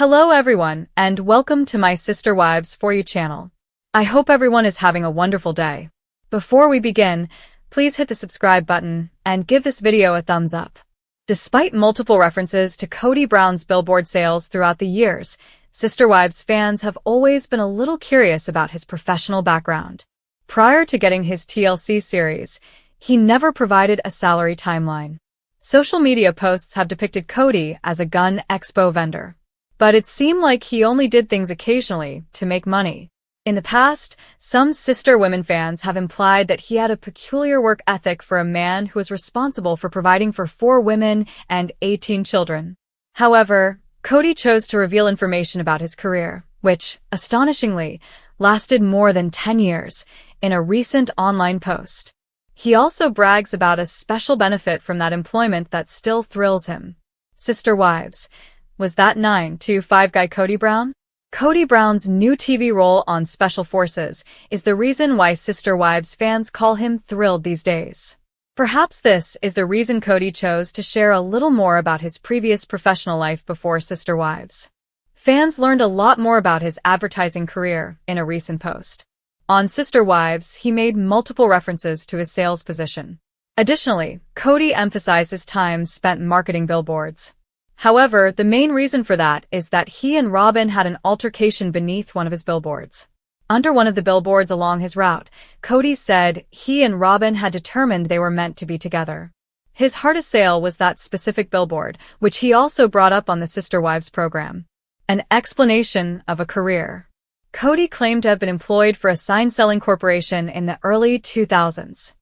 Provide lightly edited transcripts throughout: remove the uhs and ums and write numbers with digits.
Hello everyone, and welcome to my Sister Wives For You channel. I hope everyone is having a wonderful day. Before we begin, please hit the subscribe button and give this video a thumbs up. Despite multiple references to Kody Brown's billboard sales throughout the years, Sister Wives fans have always been a little curious about his professional background. Prior to getting his TLC series, he never provided a salary timeline. Social media posts have depicted Kody as a gun expo vendor. But it seemed like he only did things occasionally to make money. In the past, some Sister Women fans have implied that he had a peculiar work ethic for a man who was responsible for providing for 4 women and 18 children. However, Kody chose to reveal information about his career, which, astonishingly, lasted more than 10 years, in a recent online post. He also brags about a special benefit from that employment that still thrills him. Sister Wives. Was that 9 to 5 guy Kody Brown? Kody Brown's new TV role on Special Forces is the reason why Sister Wives fans call him thrilled these days. Perhaps this is the reason Kody chose to share a little more about his previous professional life before Sister Wives. Fans learned a lot more about his advertising career in a recent post. On Sister Wives, he made multiple references to his sales position. Additionally, Kody emphasized his time spent marketing billboards. However, the main reason for that is that he and Robyn had an altercation beneath one of his billboards. Under one of the billboards along his route, Kody said he and Robyn had determined they were meant to be together. His hardest sale was that specific billboard, which he also brought up on the Sister Wives program. An explanation of a career. Kody claimed to have been employed for a sign-selling corporation in the early 2000s.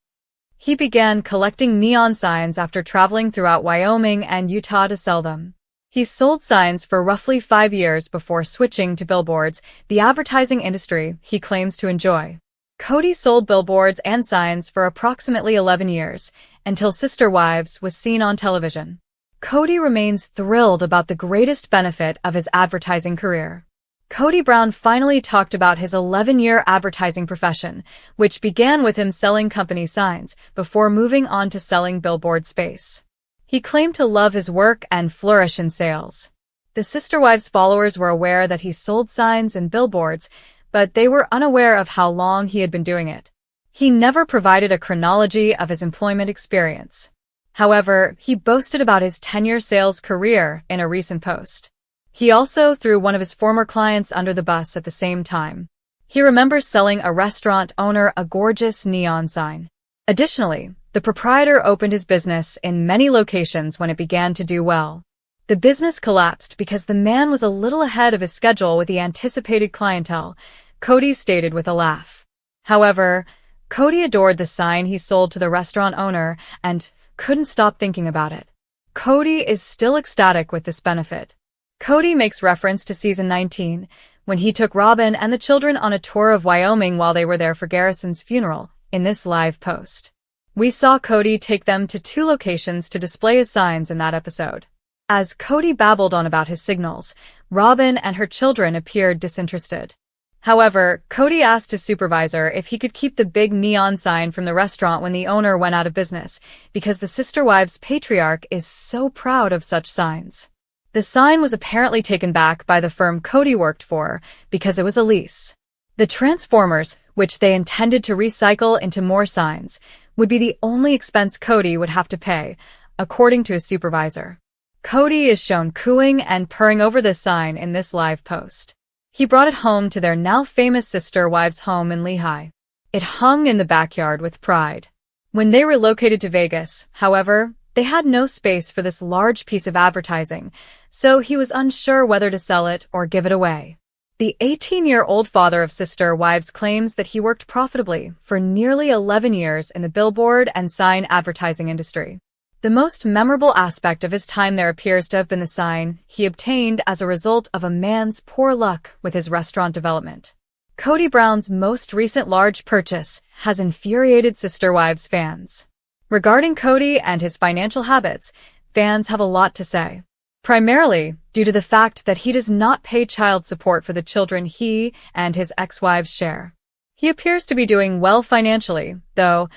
He began collecting neon signs after traveling throughout Wyoming and Utah to sell them. He sold signs for roughly 5 years before switching to billboards, the advertising industry he claims to enjoy. Kody sold billboards and signs for approximately 11 years, until Sister Wives was seen on television. Kody remains thrilled about the greatest benefit of his advertising career. Kody Brown finally talked about his 11-year advertising profession, which began with him selling company signs before moving on to selling billboard space. He claimed to love his work and flourish in sales. The Sister Wives followers were aware that he sold signs and billboards, but they were unaware of how long he had been doing it. He never provided a chronology of his employment experience. However, he boasted about his 10-year sales career in a recent post. He also threw one of his former clients under the bus at the same time. He remembers selling a restaurant owner a gorgeous neon sign. Additionally, the proprietor opened his business in many locations when it began to do well. The business collapsed because the man was a little ahead of his schedule with the anticipated clientele, Kody stated with a laugh. However, Kody adored the sign he sold to the restaurant owner and couldn't stop thinking about it. Kody is still ecstatic with this benefit. Kody makes reference to season 19, when he took Robyn and the children on a tour of Wyoming while they were there for Garrison's funeral, in this live post. We saw Kody take them to 2 locations to display his signs in that episode. As Kody babbled on about his signals, Robyn and her children appeared disinterested. However, Kody asked his supervisor if he could keep the big neon sign from the restaurant when the owner went out of business, because the Sister Wives patriarch is so proud of such signs. The sign was apparently taken back by the firm Kody worked for because it was a lease. The transformers, which they intended to recycle into more signs, would be the only expense Kody would have to pay, according to his supervisor. Kody is shown cooing and purring over this sign in this live post. He brought it home to their now famous Sister Wives home in Lehigh. It hung in the backyard with pride. When they relocated to Vegas, however, they had no space for this large piece of advertising, so he was unsure whether to sell it or give it away. The 18-year-old father of Sister Wives claims that he worked profitably for nearly 11 years in the billboard and sign advertising industry. The most memorable aspect of his time there appears to have been the sign he obtained as a result of a man's poor luck with his restaurant development. Kody Brown's most recent large purchase has infuriated Sister Wives fans. Regarding Kody and his financial habits, fans have a lot to say. Primarily due to the fact that he does not pay child support for the children he and his ex-wives share. He appears to be doing well financially, though,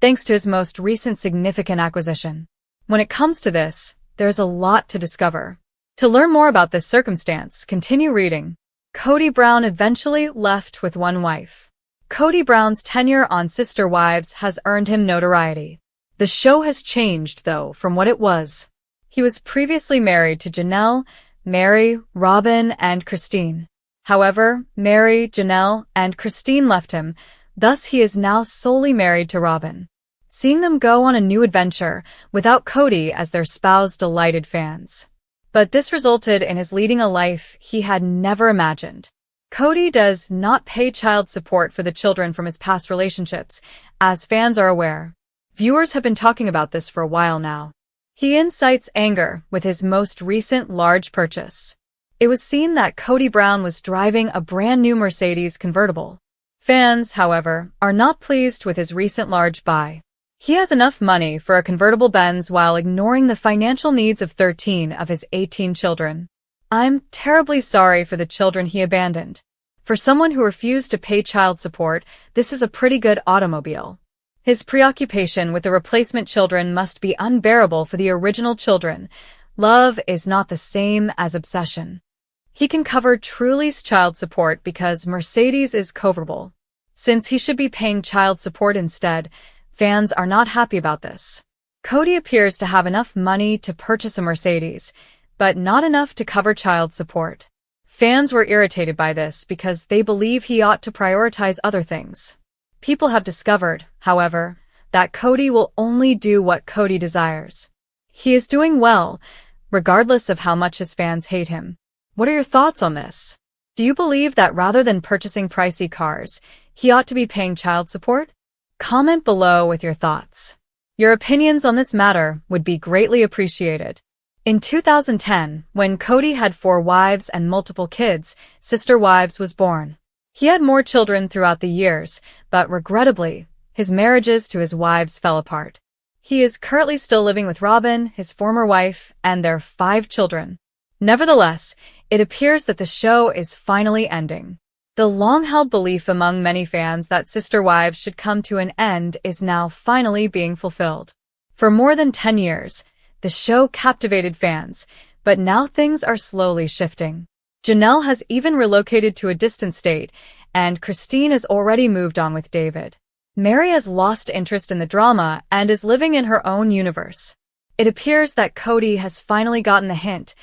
thanks to his most recent significant acquisition. When it comes to this, there's a lot to discover. To learn more about this circumstance, continue reading. Kody Brown eventually left with one wife. Kody Brown's tenure on Sister Wives has earned him notoriety. The show has changed, though, from what it was. He was previously married to Janelle, Mary, Robyn, and Christine. However, Mary, Janelle, and Christine left him, thus he is now solely married to Robyn. Seeing them go on a new adventure, without Kody as their spouse delighted fans. But this resulted in his leading a life he had never imagined. Kody does not pay child support for the children from his past relationships, as fans are aware. Viewers have been talking about this for a while now. He incites anger with his most recent large purchase. It was seen that Kody Brown was driving a brand new Mercedes convertible. Fans, however, are not pleased with his recent large buy. He has enough money for a convertible Benz while ignoring the financial needs of 13 of his 18 children. I'm terribly sorry for the children he abandoned. For someone who refused to pay child support, this is a pretty good automobile. His preoccupation with the replacement children must be unbearable for the original children. Love is not the same as obsession. He can cover Truly's child support because Mercedes is coverable. Since he should be paying child support instead, fans are not happy about this. Kody appears to have enough money to purchase a Mercedes, but not enough to cover child support. Fans were irritated by this because they believe he ought to prioritize other things. People have discovered, however, that Kody will only do what Kody desires. He is doing well, regardless of how much his fans hate him. What are your thoughts on this? Do you believe that rather than purchasing pricey cars, he ought to be paying child support? Comment below with your thoughts. Your opinions on this matter would be greatly appreciated. In 2010, when Kody had 4 wives and multiple kids, Sister Wives was born. He had more children throughout the years, but regrettably, his marriages to his wives fell apart. He is currently still living with Robyn, his former wife, and their 5 children. Nevertheless, it appears that the show is finally ending. The long-held belief among many fans that Sister Wives should come to an end is now finally being fulfilled. For more than 10 years, the show captivated fans, but now things are slowly shifting. Janelle has even relocated to a distant state, and Christine has already moved on with David. Mary has lost interest in the drama and is living in her own universe. It appears that Kody has finally gotten the hint,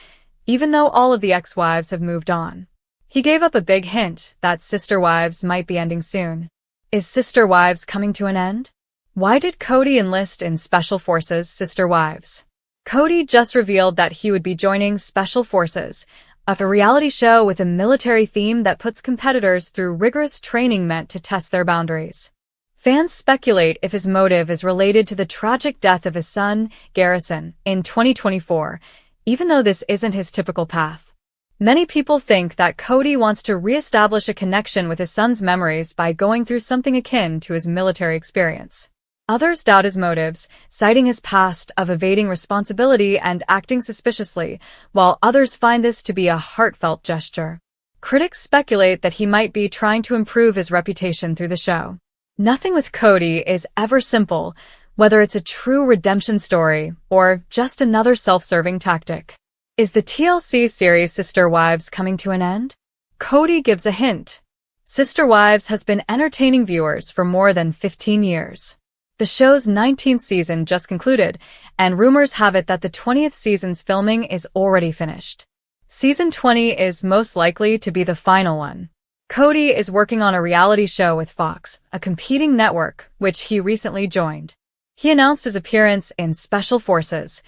even though all of the ex-wives have moved on. He gave up a big hint that Sister Wives might be ending soon. Is Sister Wives coming to an end? Why did Kody enlist in Special Forces Sister Wives? Kody just revealed that he would be joining Special Forces, a reality show with a military theme that puts competitors through rigorous training meant to test their boundaries. Fans speculate if his motive is related to the tragic death of his son, Garrison, in 2024, even though this isn't his typical path. Many people think that Kody wants to re-establish a connection with his son's memories by going through something akin to his military experience. Others doubt his motives, citing his past of evading responsibility and acting suspiciously, while others find this to be a heartfelt gesture. Critics speculate that he might be trying to improve his reputation through the show. Nothing with Kody is ever simple, whether it's a true redemption story or just another self-serving tactic. Is the TLC series Sister Wives coming to an end? Kody gives a hint. Sister Wives has been entertaining viewers for more than 15 years. The show's 19th season just concluded, and rumors have it that the 20th season's filming is already finished. Season 20 is most likely to be the final one. Kody is working on a reality show with Fox, a competing network, which he recently joined. He announced his appearance in Special Forces,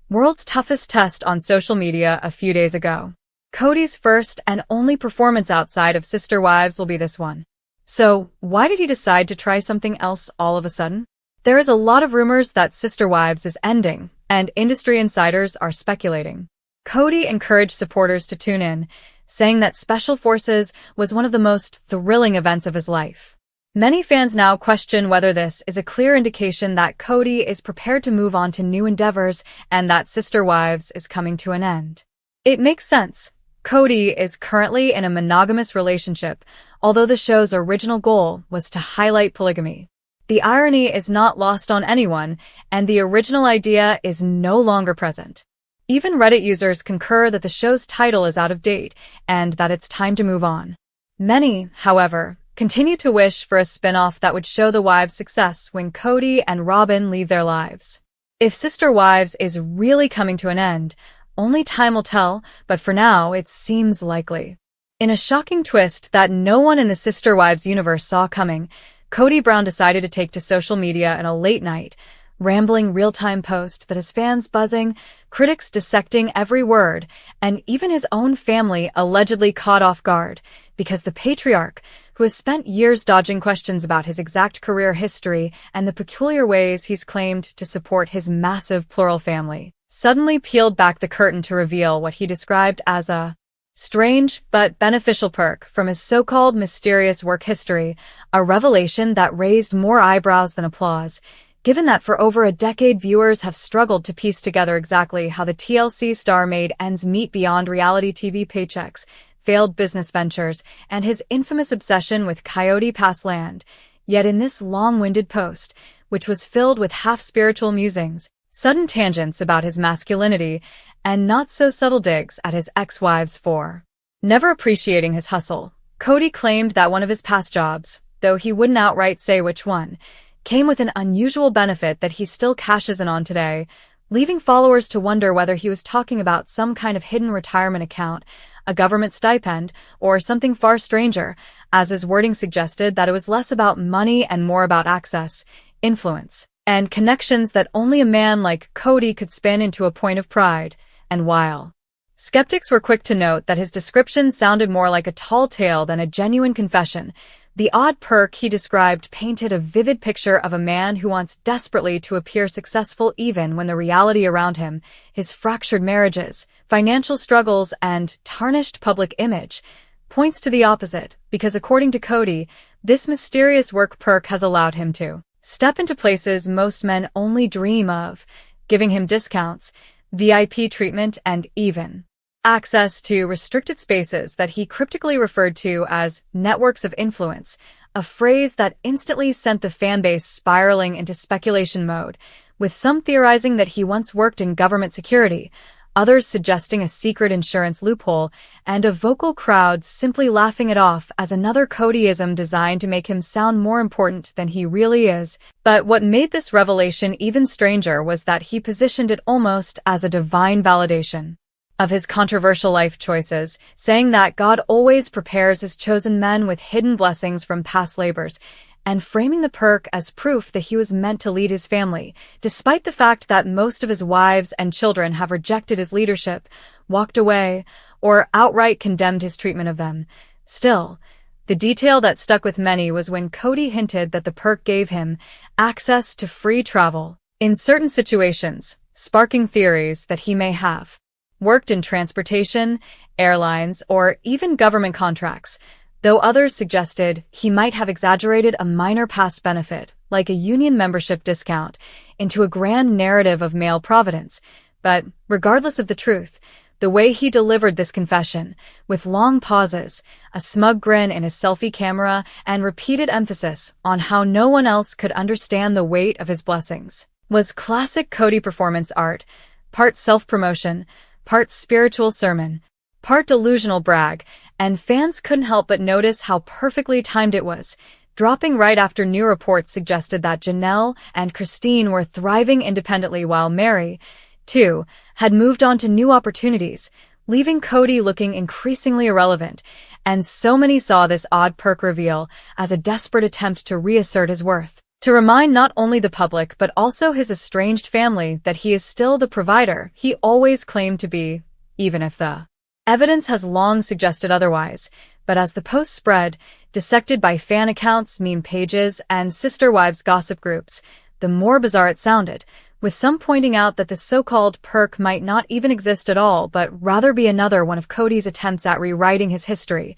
World's Toughest Test on social media a few days ago. Kody's first and only performance outside of Sister Wives will be this one. So, why did he decide to try something else all of a sudden? There is a lot of rumors that Sister Wives is ending, and industry insiders are speculating. Kody encouraged supporters to tune in, saying that Special Forces was one of the most thrilling events of his life. Many fans now question whether this is a clear indication that Kody is prepared to move on to new endeavors and that Sister Wives is coming to an end. It makes sense. Kody is currently in a monogamous relationship, although the show's original goal was to highlight polygamy. The irony is not lost on anyone, and the original idea is no longer present. Even Reddit users concur that the show's title is out of date and that it's time to move on. Many, however, continue to wish for a spin-off that would show the wives' success when Kody and Robyn leave their lives. If Sister Wives is really coming to an end, only time will tell, but for now, it seems likely. In a shocking twist that no one in the Sister Wives universe saw coming, Kody Brown decided to take to social media in a late-night, rambling real-time post that has fans buzzing, critics dissecting every word, and even his own family allegedly caught off guard, because the patriarch, who has spent years dodging questions about his exact career history and the peculiar ways he's claimed to support his massive plural family, suddenly peeled back the curtain to reveal what he described as a strange but beneficial perk from his so-called mysterious work history, a revelation that raised more eyebrows than applause, given that for over a decade viewers have struggled to piece together exactly how the TLC star made ends meet beyond reality TV paychecks, failed business ventures, and his infamous obsession with Coyote Pass land. Yet in this long-winded post, which was filled with half-spiritual musings, sudden tangents about his masculinity, and not-so-subtle digs at his ex-wives for never appreciating his hustle, Kody claimed that one of his past jobs, though he wouldn't outright say which one, came with an unusual benefit that he still cashes in on today, leaving followers to wonder whether he was talking about some kind of hidden retirement account, a government stipend, or something far stranger, as his wording suggested that it was less about money and more about access, influence, and connections that only a man like Kody could spin into a point of pride. And while skeptics were quick to note that his description sounded more like a tall tale than a genuine confession, the odd perk he described painted a vivid picture of a man who wants desperately to appear successful even when the reality around him, his fractured marriages, financial struggles, and tarnished public image, points to the opposite, because according to Kody, this mysterious work perk has allowed him to step into places most men only dream of, giving him discounts, VIP treatment, and even access to restricted spaces that he cryptically referred to as networks of influence, a phrase that instantly sent the fanbase spiraling into speculation mode, with some theorizing that he once worked in government security, others suggesting a secret insurance loophole, and a vocal crowd simply laughing it off as another Kodyism designed to make him sound more important than he really is. But what made this revelation even stranger was that he positioned it almost as a divine validation of his controversial life choices, saying that God always prepares his chosen men with hidden blessings from past labors, and framing the perk as proof that he was meant to lead his family, despite the fact that most of his wives and children have rejected his leadership, walked away, or outright condemned his treatment of them. Still, the detail that stuck with many was when Kody hinted that the perk gave him access to free travel in certain situations, sparking theories that he may have worked in transportation, airlines, or even government contracts, though others suggested he might have exaggerated a minor past benefit, like a union membership discount, into a grand narrative of male providence. But, regardless of the truth, the way he delivered this confession, with long pauses, a smug grin in his selfie camera, and repeated emphasis on how no one else could understand the weight of his blessings, was classic Kody performance art, part self-promotion, part spiritual sermon, part delusional brag, and fans couldn't help but notice how perfectly timed it was, dropping right after new reports suggested that Janelle and Christine were thriving independently while Mary, too, had moved on to new opportunities, leaving Kody looking increasingly irrelevant, and so many saw this odd perk reveal as a desperate attempt to reassert his worth, to remind not only the public but also his estranged family that he is still the provider he always claimed to be, even if the evidence has long suggested otherwise. But as the post spread, dissected by fan accounts, meme pages, and sister wives gossip groups, the more bizarre it sounded, with some pointing out that the so-called perk might not even exist at all but rather be another one of Kody's attempts at rewriting his history,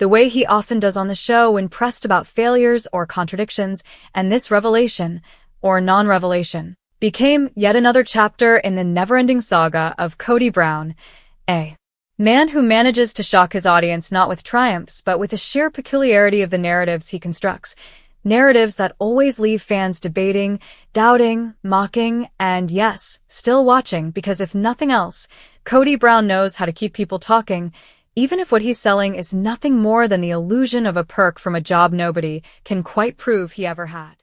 the way he often does on the show when pressed about failures or contradictions, and this revelation, or non-revelation, became yet another chapter in the never-ending saga of Kody Brown, a man who manages to shock his audience not with triumphs but with the sheer peculiarity of the narratives he constructs, Narratives that always leave fans debating, doubting, mocking, and yes, still watching, because if nothing else, Kody Brown knows how to keep people talking, even if what he's selling is nothing more than the illusion of a perk from a job nobody can quite prove he ever had.